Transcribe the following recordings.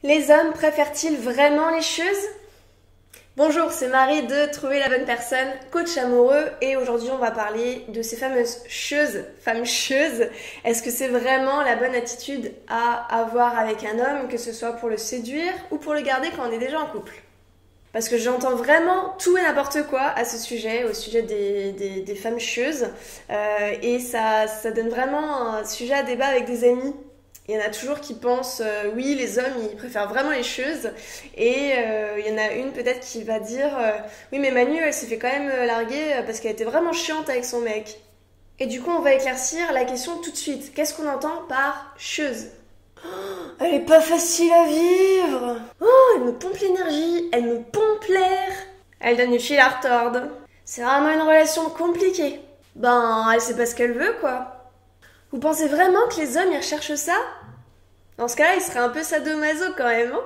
Les hommes préfèrent-ils vraiment les choses? Bonjour, c'est Marie de Trouver la bonne personne, coach amoureux, et aujourd'hui on va parler de ces fameuses choses, femmes choses. Est-ce que c'est vraiment la bonne attitude à avoir avec un homme, que ce soit pour le séduire ou pour le garder quand on est déjà en couple? Parce que j'entends vraiment tout et n'importe quoi à ce sujet, au sujet des femmes choses, et ça donne vraiment un sujet à débat avec des amis. Il y en a toujours qui pensent, oui, les hommes, ils préfèrent vraiment les choses. Et il y en a une peut-être qui va dire, oui, mais Manu, elle s'est fait quand même larguer parce qu'elle était vraiment chiante avec son mec. Et du coup, on va éclaircir la question tout de suite. Qu'est-ce qu'on entend par chose? Elle est pas facile à vivre. Oh, elle me pompe l'énergie, elle me pompe l'air. Elle donne du fil à retordre. C'est vraiment une relation compliquée. Ben, elle sait pas ce qu'elle veut, quoi. Vous pensez vraiment que les hommes y recherchent ça? Dans ce cas-là, ils seraient un peu sadomaso quand même, hein?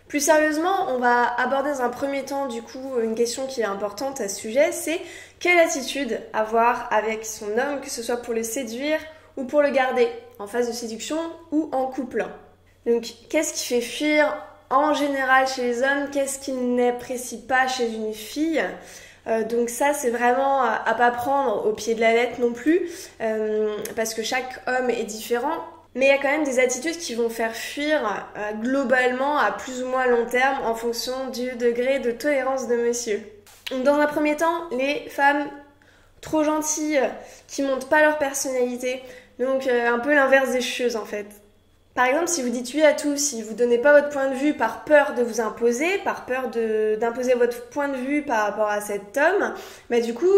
Plus sérieusement, on va aborder dans un premier temps, du coup, une question qui est importante à ce sujet, c'est quelle attitude avoir avec son homme, que ce soit pour le séduire ou pour le garder, en phase de séduction ou en couple. Donc, qu'est-ce qui fait fuir en général chez les hommes? Qu'est-ce qu'ils n'apprécient pas chez une fille? Donc ça, c'est vraiment à pas prendre au pied de la lettre non plus, parce que chaque homme est différent. Mais il y a quand même des attitudes qui vont faire fuir globalement à plus ou moins long terme en fonction du degré de tolérance de monsieur. Donc dans un premier temps, les femmes trop gentilles qui montrent pas leur personnalité, donc un peu l'inverse des choses en fait. Par exemple, si vous dites oui à tout, si vous donnez pas votre point de vue par peur de vous imposer, par peur d'imposer votre point de vue par rapport à cet homme, bah du coup,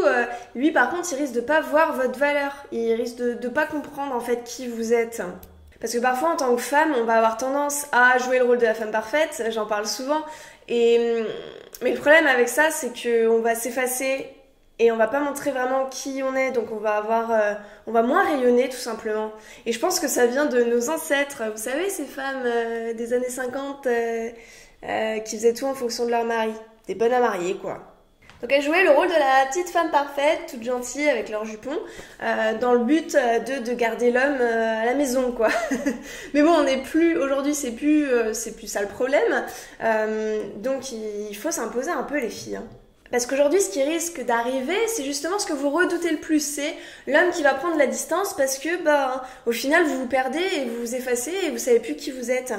lui par contre, il risque de pas voir votre valeur, il risque de pas comprendre en fait qui vous êtes. Parce que parfois, en tant que femme, on va avoir tendance à jouer le rôle de la femme parfaite, j'en parle souvent, mais le problème avec ça, c'est qu'on va s'effacer et on va pas montrer vraiment qui on est, donc on va moins rayonner tout simplement. Et je pense que ça vient de nos ancêtres, vous savez, ces femmes des années 50 qui faisaient tout en fonction de leur mari, des bonnes à marier quoi. Donc elles jouaient le rôle de la petite femme parfaite, toute gentille avec leur jupon, dans le but de garder l'homme à la maison quoi. Mais bon, on n'est plus aujourd'hui, c'est plus ça le problème. Donc il faut s'imposer un peu les filles. Hein. Parce qu'aujourd'hui, ce qui risque d'arriver, c'est justement ce que vous redoutez le plus, c'est l'homme qui va prendre la distance parce que, bah, au final, vous vous perdez et vous vous effacez et vous savez plus qui vous êtes.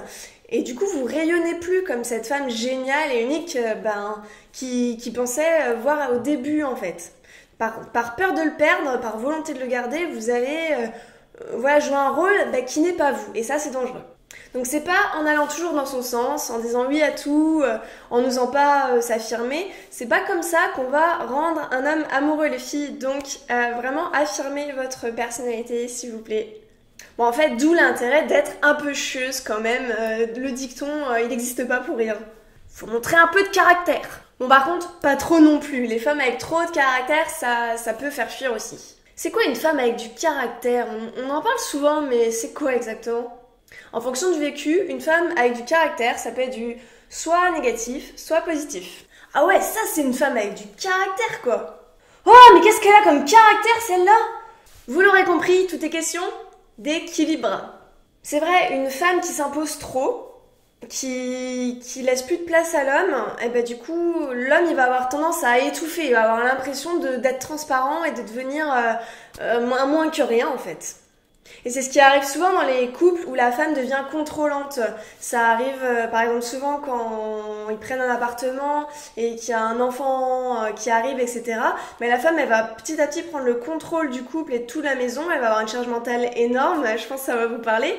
Et du coup, vous rayonnez plus comme cette femme géniale et unique, qui pensait voir au début, en fait. Par peur de le perdre, par volonté de le garder, vous allez, jouer un rôle, qui n'est pas vous. Et ça, c'est dangereux. Donc c'est pas en allant toujours dans son sens, en disant oui à tout, en n'osant pas s'affirmer, c'est pas comme ça qu'on va rendre un homme amoureux les filles, donc vraiment affirmez votre personnalité s'il vous plaît. Bon en fait d'où l'intérêt d'être un peu chieuse quand même, le dicton il n'existe pas pour rien. Faut montrer un peu de caractère. Bon par contre pas trop non plus, les femmes avec trop de caractère ça peut faire fuir aussi. C'est quoi une femme avec du caractère? On en parle souvent mais c'est quoi exactement? En fonction du vécu, une femme avec du caractère, ça peut être du soit négatif, soit positif. Ah ouais, ça c'est une femme avec du caractère quoi. Oh, mais qu'est-ce qu'elle a comme caractère celle-là? Vous l'aurez compris, tout est question d'équilibre. C'est vrai, une femme qui s'impose trop, qui laisse plus de place à l'homme, et ben du coup, l'homme il va avoir tendance à étouffer, il va avoir l'impression d'être transparent et de devenir moins que rien en fait. Et c'est ce qui arrive souvent dans les couples où la femme devient contrôlante. Ça arrive par exemple souvent quand ils prennent un appartement et qu'il y a un enfant qui arrive, etc. Mais la femme, elle va petit à petit prendre le contrôle du couple et de toute la maison. Elle va avoir une charge mentale énorme, je pense que ça va vous parler.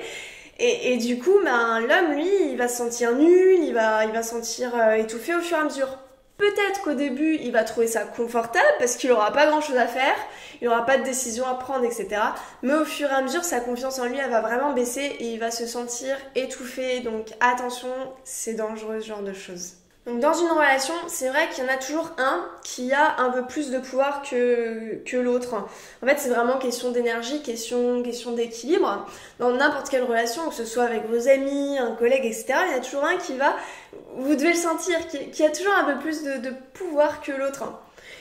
Et du coup, l'homme, lui, il va se sentir nul, il va se sentir étouffé au fur et à mesure. Peut-être qu'au début, il va trouver ça confortable parce qu'il n'aura pas grand-chose à faire, il n'aura pas de décision à prendre, etc. Mais au fur et à mesure, sa confiance en lui, elle va vraiment baisser et il va se sentir étouffé. Donc attention, c'est dangereux ce genre de choses. Donc dans une relation, c'est vrai qu'il y en a toujours un qui a un peu plus de pouvoir que l'autre. En fait, c'est vraiment question d'énergie, question d'équilibre. Dans n'importe quelle relation, que ce soit avec vos amis, un collègue, etc., il y a toujours un qui va, vous devez le sentir, qui a toujours un peu plus de pouvoir que l'autre.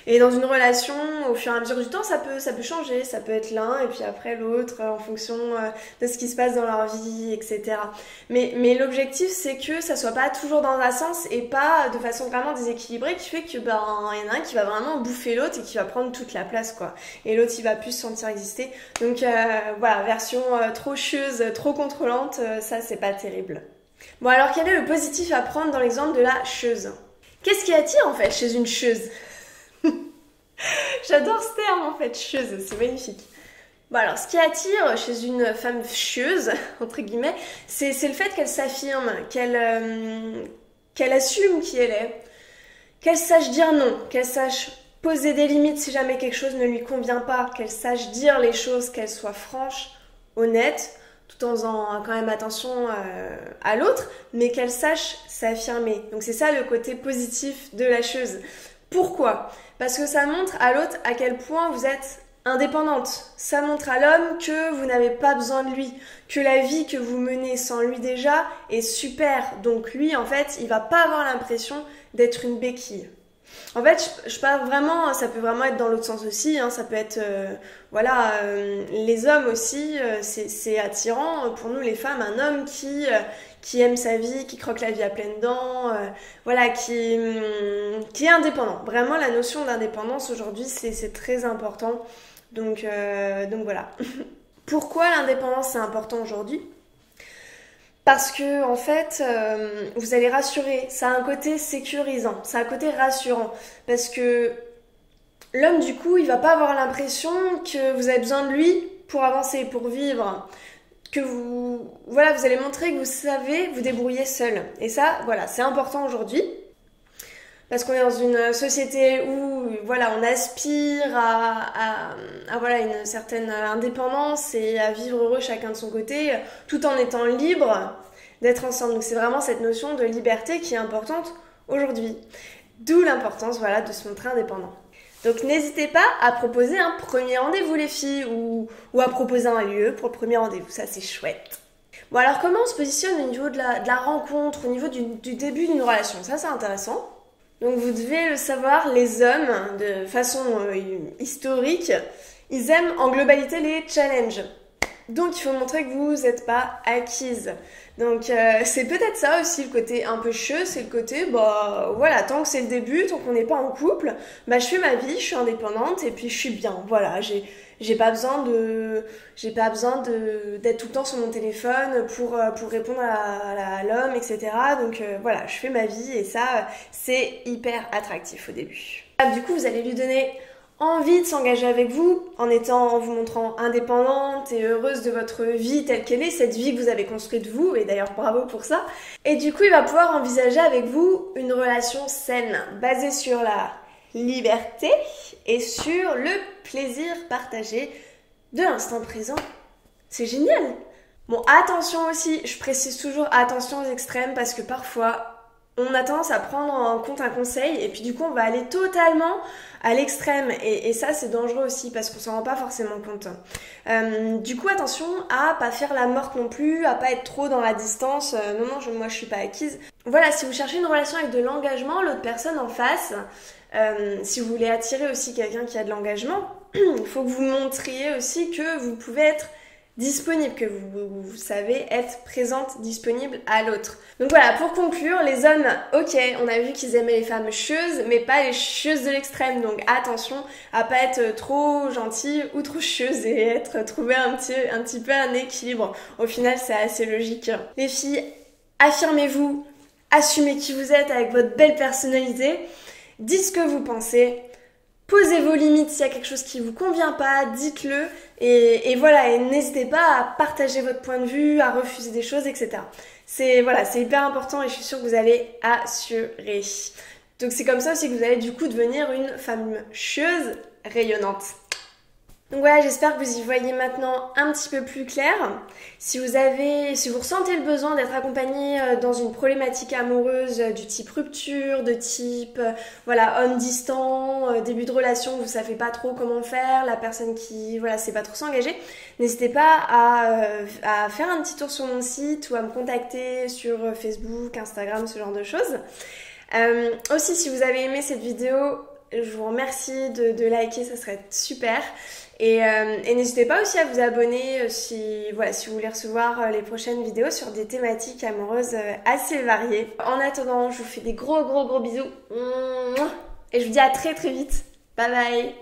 Et dans une relation, au fur et à mesure du temps, ça peut changer. Ça peut être l'un et puis après l'autre en fonction de ce qui se passe dans leur vie, etc. Mais l'objectif, c'est que ça soit pas toujours dans un sens et pas de façon vraiment déséquilibrée qui fait que il y en a un qui va vraiment bouffer l'autre et qui va prendre toute la place, quoi. Et l'autre, il va plus se sentir exister. Donc voilà, version trop chieuse, trop contrôlante, ça c'est pas terrible. Bon, alors quel est le positif à prendre dans l'exemple de la chieuse? Qu'est-ce qui attire en fait chez une chieuse? J'adore ce terme en fait, chieuse, c'est magnifique. Bon, alors ce qui attire chez une femme chieuse, entre guillemets, c'est le fait qu'elle s'affirme, qu'elle assume qui elle est, qu'elle sache dire non, qu'elle sache poser des limites si jamais quelque chose ne lui convient pas, qu'elle sache dire les choses, qu'elle soit franche, honnête, tout en faisant quand même attention à l'autre, mais qu'elle sache s'affirmer. Donc c'est ça le côté positif de la chieuse. Pourquoi? Parce que ça montre à l'autre à quel point vous êtes indépendante. Ça montre à l'homme que vous n'avez pas besoin de lui, que la vie que vous menez sans lui déjà est super. Donc lui, en fait, il va pas avoir l'impression d'être une béquille. En fait, je parle vraiment, ça peut vraiment être dans l'autre sens aussi, hein, ça peut être, les hommes aussi, c'est attirant pour nous les femmes, un homme qui aime sa vie, qui croque la vie à pleines dents, qui est indépendant. Vraiment, la notion d'indépendance aujourd'hui, c'est très important. Donc voilà. Pourquoi l'indépendance c'est important aujourd'hui? Parce que en fait, vous allez rassurer. Ça a un côté sécurisant, ça a un côté rassurant. Parce que l'homme, du coup, il va pas avoir l'impression que vous avez besoin de lui pour avancer, pour vivre. Que vous allez montrer que vous savez vous débrouiller seul. Et ça, voilà, c'est important aujourd'hui. Parce qu'on est dans une société où, on aspire à une certaine indépendance et à vivre heureux chacun de son côté, tout en étant libre d'être ensemble. Donc c'est vraiment cette notion de liberté qui est importante aujourd'hui. D'où l'importance, de se montrer indépendant. Donc n'hésitez pas à proposer un premier rendez-vous les filles ou à proposer un lieu pour le premier rendez-vous, ça c'est chouette. Bon alors comment on se positionne au niveau de la rencontre, au niveau du début d'une relation? Ça c'est intéressant. Donc vous devez le savoir, les hommes, de façon historique, ils aiment en globalité les challenges. Donc il faut montrer que vous n'êtes pas acquise. Donc c'est peut-être ça aussi le côté un peu cheux, c'est le côté tant que c'est le début, tant qu'on n'est pas en couple, je fais ma vie, je suis indépendante et puis je suis bien. Voilà, j'ai pas besoin d'être tout le temps sur mon téléphone pour répondre à l'homme, etc. Donc je fais ma vie et ça c'est hyper attractif au début. Du coup vous allez lui donner envie de s'engager avec vous en vous montrant indépendante et heureuse de votre vie telle qu'elle est, cette vie que vous avez construite vous, et d'ailleurs bravo pour ça. Et du coup il va pouvoir envisager avec vous une relation saine, basée sur la liberté et sur le plaisir partagé de l'instant présent. C'est génial! Bon, attention aussi, je précise toujours attention aux extrêmes parce que parfois on a tendance à prendre en compte un conseil et puis du coup on va aller totalement à l'extrême et ça c'est dangereux aussi parce qu'on s'en rend pas forcément compte. Du coup attention à pas faire la morte non plus, à pas être trop dans la distance. Moi je suis pas acquise. Voilà, si vous cherchez une relation avec de l'engagement, l'autre personne en face, si vous voulez attirer aussi quelqu'un qui a de l'engagement, il faut que vous montriez aussi que vous pouvez être disponible, que vous savez être présente, disponible à l'autre. Donc voilà, pour conclure, les hommes, ok, on a vu qu'ils aimaient les femmes chieuses, mais pas les chieuses de l'extrême, donc attention à pas être trop gentille ou trop chieuse et trouver un petit peu un équilibre. Au final, c'est assez logique. Les filles, affirmez-vous, assumez qui vous êtes avec votre belle personnalité, dites ce que vous pensez, posez vos limites s'il y a quelque chose qui vous convient pas, dites-le et n'hésitez pas à partager votre point de vue, à refuser des choses, etc. C'est hyper important et je suis sûre que vous allez assurer. Donc c'est comme ça aussi que vous allez du coup devenir une femme chieuse rayonnante. Donc voilà, j'espère que vous y voyez maintenant un petit peu plus clair. Si vous ressentez le besoin d'être accompagné dans une problématique amoureuse du type rupture, de type homme distant, début de relation, vous savez pas trop comment faire, la personne qui sait pas trop s'engager, n'hésitez pas à faire un petit tour sur mon site ou à me contacter sur Facebook, Instagram, ce genre de choses. Aussi, si vous avez aimé cette vidéo, Je vous remercie de liker, ça serait super. Et n'hésitez pas aussi à vous abonner si vous voulez recevoir les prochaines vidéos sur des thématiques amoureuses assez variées. En attendant, je vous fais des gros bisous. Et je vous dis à très vite. Bye bye.